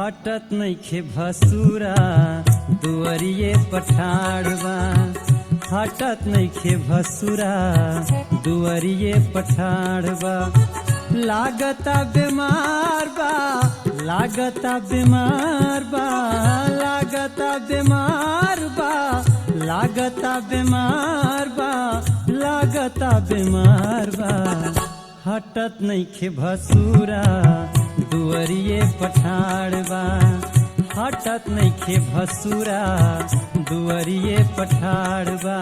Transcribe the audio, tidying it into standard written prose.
हटत नइखे भसुरा दुअरिए पठाड़बा। हटत नइखे भसुरा दुअरिए पठाड़बा। लागता बीमार बा, लागता बीमार बा, लागता बीमार बा, लागता बीमार बा, लागता बीमार बा। हटत नइखे भसुरा दुअरिए पठाड़बा। हटत नइखे भसुरा दुअरिए पठाड़बा।